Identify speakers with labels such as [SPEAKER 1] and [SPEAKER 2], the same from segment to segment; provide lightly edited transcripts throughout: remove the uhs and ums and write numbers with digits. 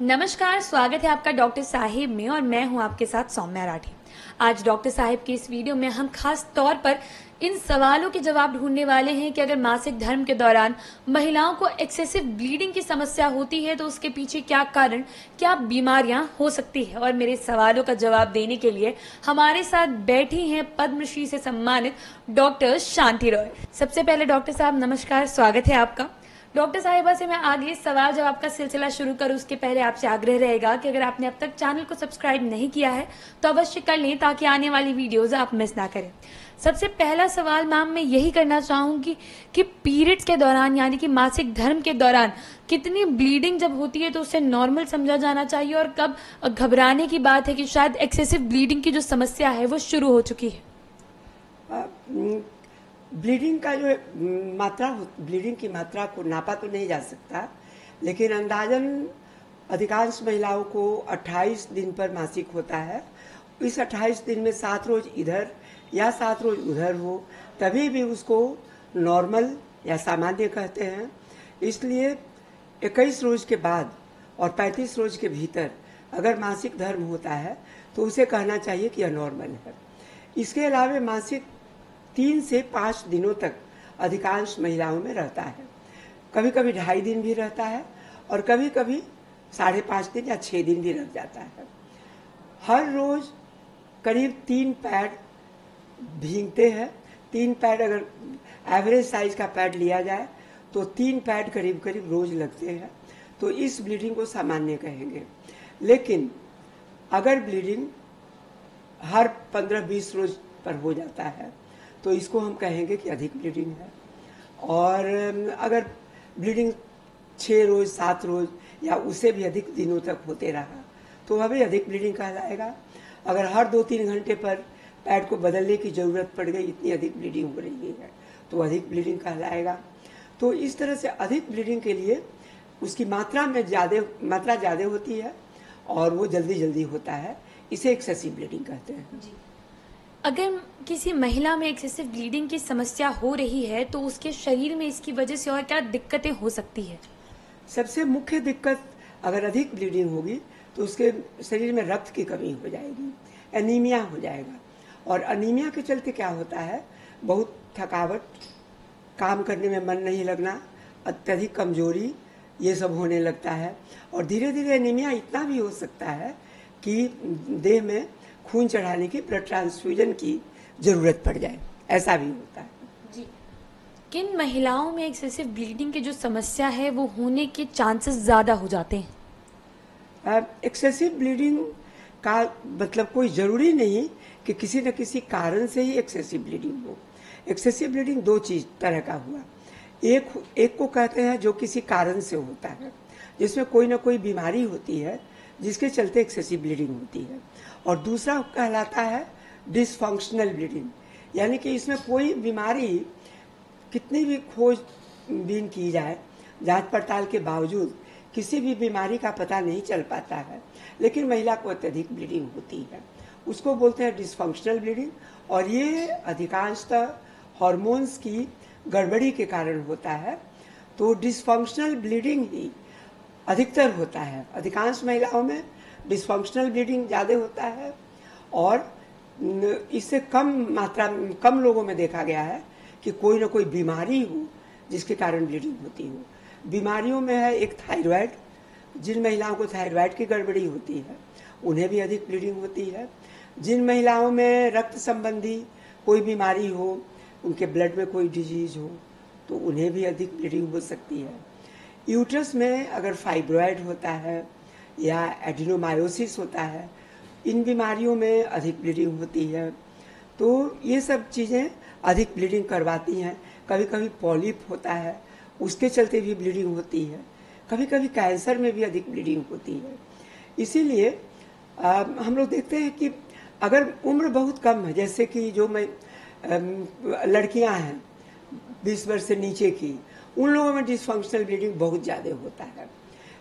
[SPEAKER 1] नमस्कार, स्वागत है आपका डॉक्टर साहिब में और मैं हूं आपके साथ सौम्या राठी। आज डॉक्टर साहिब की इस वीडियो में हम खास तौर पर इन सवालों के जवाब ढूंढने वाले हैं कि अगर मासिक धर्म के दौरान महिलाओं को एक्सेसिव ब्लीडिंग की समस्या होती है तो उसके पीछे क्या कारण, क्या बीमारियां हो सकती है। और मेरे सवालों का जवाब देने के लिए हमारे साथ बैठी हैं पद्मश्री से सम्मानित डॉक्टर शांति रॉय। सबसे पहले डॉक्टर साहब नमस्कार, स्वागत है आपका। डॉक्टर साहिबा से मैं आगे सवाल जवाब का सिलसिला शुरू करूं उसके पहले आपसे आग्रह रहेगा कि अगर आपने अब तक चैनल को सब्सक्राइब नहीं किया है तो अवश्य कर लें ताकि आने वाली वीडियोस आप मिस ना करें। सबसे पहला सवाल मैम मैं यही करना चाहूंगी कि पीरियड्स के दौरान यानी कि मासिक धर्म के दौरान कितनी ब्लीडिंग जब होती है तो उसे नॉर्मल समझा जाना चाहिए और कब घबराने की बात है कि शायद एक्सेसिव ब्लीडिंग की जो समस्या है वो शुरू हो चुकी है।
[SPEAKER 2] ब्लीडिंग का जो मात्रा ब्लीडिंग की मात्रा को नापा तो नहीं जा सकता, लेकिन अंदाजन अधिकांश महिलाओं को 28 दिन पर मासिक होता है। इस 28 दिन में 7 रोज इधर या 7 रोज उधर हो तभी भी उसको नॉर्मल या सामान्य कहते हैं। इसलिए 21 रोज के बाद और 35 रोज के भीतर अगर मासिक धर्म होता है तो उसे कहना चाहिए कि यह नॉर्मल है। इसके अलावा मासिक 3 से 5 दिनों तक अधिकांश महिलाओं में रहता है। कभी कभी 2.5 दिन भी रहता है और कभी कभी 5.5 दिन या 6 दिन भी रह जाता है। हर रोज करीब 3 पैड भीगते हैं। 3 पैड अगर एवरेज साइज का पैड लिया जाए तो 3 पैड करीब करीब रोज लगते हैं, तो इस ब्लीडिंग को सामान्य कहेंगे। लेकिन अगर ब्लीडिंग हर 15-20 रोज पर हो जाता है तो इसको हम कहेंगे कि अधिक ब्लीडिंग है। और अगर ब्लीडिंग 6 रोज 7 रोज या उससे भी अधिक दिनों तक होते रहा तो वह भी अधिक ब्लीडिंग कहलाएगा। अगर हर 2-3 घंटे पर पैड को बदलने की जरूरत पड़ गई, इतनी अधिक ब्लीडिंग हो रही है तो अधिक ब्लीडिंग कहलाएगा। तो इस तरह से अधिक ब्लीडिंग के लिए उसकी मात्रा ज़्यादा होती है और वो जल्दी जल्दी होता है, इसे एक्सेसिव ब्लीडिंग कहते हैं।
[SPEAKER 1] जी। अगर किसी महिला में एक्सेसिव ब्लीडिंग की समस्या हो रही है तो उसके शरीर में इसकी वजह से और क्या दिक्कतें हो सकती है?
[SPEAKER 2] सबसे मुख्य दिक्कत अगर अधिक ब्लीडिंग होगी तो उसके शरीर में रक्त की कमी हो जाएगी, एनीमिया हो जाएगा। और एनीमिया के चलते क्या होता है, बहुत थकावट, काम करने में मन नहीं लगना, अत्यधिक कमजोरी, ये सब होने लगता है। और धीरे धीरे एनीमिया इतना भी हो सकता है कि देह में खून चढ़ाने की, ब्लड ट्रांसफ्यूजन की जरूरत पड़ जाए, ऐसा भी होता है।
[SPEAKER 1] जी। किन महिलाओं में एक्सेसिव ब्लीडिंग की जो समस्या है वो होने के चांसेस ज्यादा हो जाते हैं?
[SPEAKER 2] एक्सेसिव ब्लीडिंग का मतलब कोई जरूरी नहीं कि किसी न किसी कारण से ही एक्सेसिव ब्लीडिंग हो। एक्सेसिव ब्लीडिंग 2 तरह का हुआ। एक को कहते हैं जो किसी कारण से होता है, जिसमें कोई ना कोई बीमारी होती है जिसके चलते एक्सेसिव ब्लीडिंग होती है। और दूसरा कहलाता है डिसफंक्शनल ब्लीडिंग, यानी कि इसमें कोई बीमारी कितनी भी खोजबीन की जाए, जांच पड़ताल के बावजूद किसी भी बीमारी का पता नहीं चल पाता है, लेकिन महिला को अत्यधिक ब्लीडिंग होती है, उसको बोलते हैं डिसफंक्शनल ब्लीडिंग। और ये अधिकांशतः हार्मोन्स की गड़बड़ी के कारण होता है। तो डिसफंक्शनल ब्लीडिंग ही अधिकतर होता है। अधिकांश महिलाओं में डिसफंक्शनल ब्लीडिंग ज़्यादा होता है और इससे कम लोगों में देखा गया है कि कोई ना कोई बीमारी हो जिसके कारण ब्लीडिंग होती हो। बीमारियों में है एक थायराइड, जिन महिलाओं को थायराइड की गड़बड़ी होती है उन्हें भी अधिक ब्लीडिंग होती है। जिन महिलाओं में रक्त संबंधी कोई बीमारी हो, उनके ब्लड में कोई डिजीज हो तो उन्हें भी अधिक ब्लीडिंग हो सकती है। यूट्रस में अगर फाइब्रॉयड होता है या एडिनोमायोसिस होता है, इन बीमारियों में अधिक ब्लीडिंग होती है। तो ये सब चीज़ें अधिक ब्लीडिंग करवाती हैं। कभी कभी पॉलिप होता है, उसके चलते भी ब्लीडिंग होती है। कभी कभी कैंसर में भी अधिक ब्लीडिंग होती है। इसीलिए हम लोग देखते हैं कि अगर उम्र बहुत कम है, जैसे कि जो लड़कियां हैं 20 वर्ष से नीचे की, उन लोगों में डिसफंक्शनल ब्लीडिंग बहुत ज़्यादा होता है।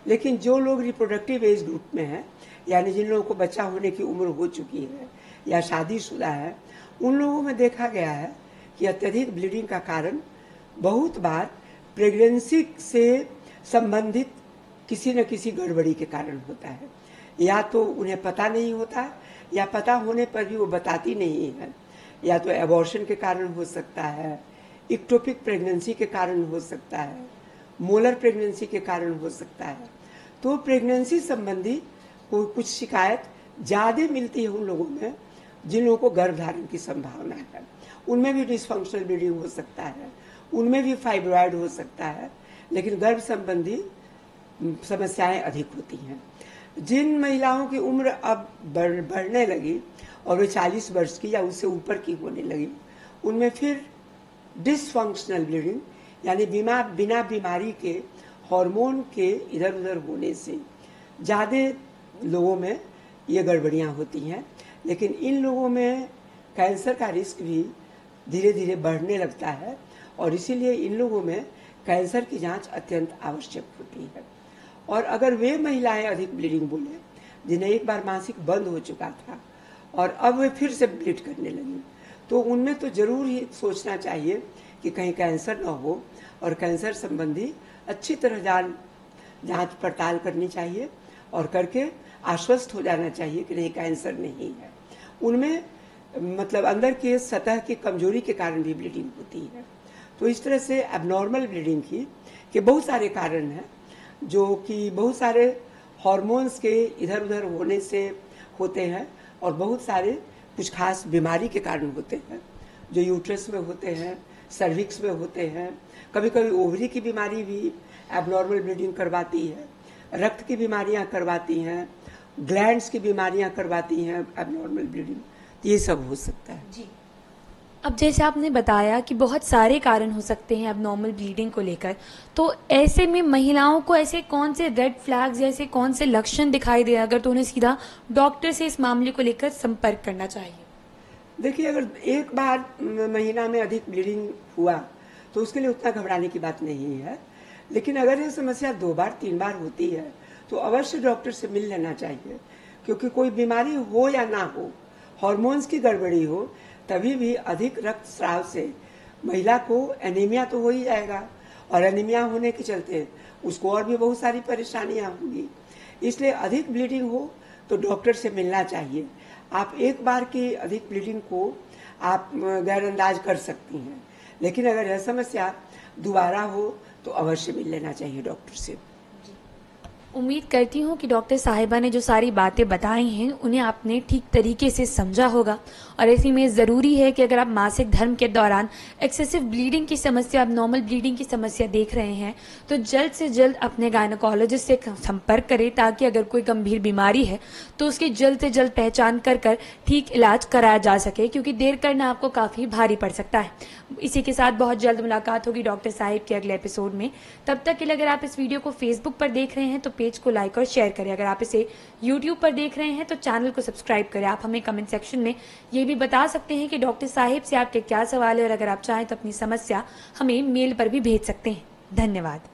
[SPEAKER 2] लेकिन जो लोग रिप्रोडक्टिव एज ग्रुप में हैं, यानी जिन लोगों को बच्चा होने की उम्र हो चुकी है या शादीशुदा है, उन लोगों में देखा गया है कि अत्यधिक ब्लीडिंग का कारण बहुत बार प्रेगनेंसी से संबंधित किसी न किसी गड़बड़ी के कारण होता है। या तो उन्हें पता नहीं होता, या पता होने पर भी वो बताती नहीं है, या तो एबॉर्शन के कारण हो सकता है, इक्टोपिक प्रेगनेंसी के कारण हो सकता है, मोलर प्रेगनेंसी के कारण हो सकता है। तो प्रेगनेंसी संबंधी कुछ शिकायत ज़्यादा मिलती है उन लोगों में जिन लोगों को गर्भधारण की संभावना है। उनमें भी डिसफंक्शनल ब्लीडिंग हो सकता है, उनमें भी फाइब्रॉयड हो सकता है, लेकिन गर्भ संबंधी समस्याएं अधिक होती हैं। जिन महिलाओं की उम्र अब बढ़ने लगी और वे 40 वर्ष की या उससे ऊपर की होने लगी, उनमें फिर डिसफंक्शनल ब्लीडिंग यानी बिना बीमारी के हार्मोन के इधर उधर होने से ज़्यादा लोगों में ये गड़बड़ियाँ होती हैं। लेकिन इन लोगों में कैंसर का रिस्क भी धीरे धीरे बढ़ने लगता है और इसीलिए इन लोगों में कैंसर की जांच अत्यंत आवश्यक होती है। और अगर वे महिलाएं अधिक ब्लीडिंग बोले जिन्हें एक बार मासिक बंद हो चुका था और अब वे फिर से ब्लीड करने लगी, तो उनमें तो जरूर ही सोचना चाहिए कि कहीं कैंसर न हो और कैंसर संबंधी अच्छी तरह जांच पड़ताल करनी चाहिए और करके आश्वस्त हो जाना चाहिए कि नहीं, कैंसर नहीं है। उनमें मतलब अंदर के सतह की कमजोरी के कारण भी ब्लीडिंग होती है। तो इस तरह से एबनॉर्मल ब्लीडिंग के बहुत सारे कारण हैं, जो कि बहुत सारे हार्मोन्स के इधर उधर होने से होते हैं और बहुत सारे कुछ खास बीमारी के कारण होते हैं, जो यूट्रस में होते हैं, सर्विक्स में होते हैं। कभी कभी ओवरी की बीमारी भी एबनॉर्मल ब्लीडिंग करवाती है, रक्त की बीमारियां करवाती हैं, ग्लैंड्स की बीमारियां करवाती हैं एबनॉर्मल ब्लीडिंग। ये सब हो सकता है
[SPEAKER 1] जी। अब जैसे आपने बताया कि बहुत सारे कारण हो सकते हैं एबनॉर्मल ब्लीडिंग को लेकर, तो ऐसे में महिलाओं को ऐसे कौन से रेड फ्लैग्स जैसे कौन से लक्षण दिखाई दे अगर तो उन्हें सीधा डॉक्टर से इस मामले को लेकर संपर्क करना चाहिए?
[SPEAKER 2] देखिए, अगर एक बार महीना में अधिक ब्लीडिंग हुआ तो उसके लिए उतना घबराने की बात नहीं है, लेकिन अगर ये समस्या 2 बार 3 बार होती है तो अवश्य डॉक्टर से मिल लेना चाहिए, क्योंकि कोई बीमारी हो या ना हो, हार्मोन्स की गड़बड़ी हो, तभी भी अधिक रक्तस्राव से महिला को एनीमिया तो हो ही जाएगा और एनीमिया होने के चलते उसको और भी बहुत सारी परेशानियां होंगी। इसलिए अधिक ब्लीडिंग हो तो डॉक्टर से मिलना चाहिए। आप एक बार की अधिक ब्लीडिंग को आप गैरअंदाज कर सकती हैं, लेकिन अगर यह समस्या दोबारा हो तो अवश्य मिल लेना चाहिए डॉक्टर से।
[SPEAKER 1] उम्मीद करती हूँ कि डॉक्टर साहिबा ने जो सारी बातें बताई हैं उन्हें आपने ठीक तरीके से समझा होगा। और ऐसी में ज़रूरी है कि अगर आप मासिक धर्म के दौरान एक्सेसिव ब्लीडिंग की समस्या, नॉर्मल ब्लीडिंग की समस्या देख रहे हैं, तो जल्द से जल्द अपने गायनोकोलॉजिस्ट से संपर्क करें, ताकि अगर कोई गंभीर बीमारी है तो उसकी जल्द से जल्द पहचान कर ठीक इलाज कराया जा सके, क्योंकि देर करना आपको काफ़ी भारी पड़ सकता है। इसी के साथ बहुत जल्द मुलाकात होगी डॉक्टर साहिब के अगले एपिसोड में। तब तक के लिए अगर आप इस वीडियो को फेसबुक पर देख रहे हैं तो पेज को लाइक और शेयर करें। अगर आप इसे यूट्यूब पर देख रहे हैं तो चैनल को सब्सक्राइब करें। आप हमें कमेंट सेक्शन में ये भी बता सकते हैं कि डॉक्टर साहिब से आपके क्या सवाल है, और अगर आप चाहें तो अपनी समस्या हमें मेल पर भी भेज सकते हैं। धन्यवाद।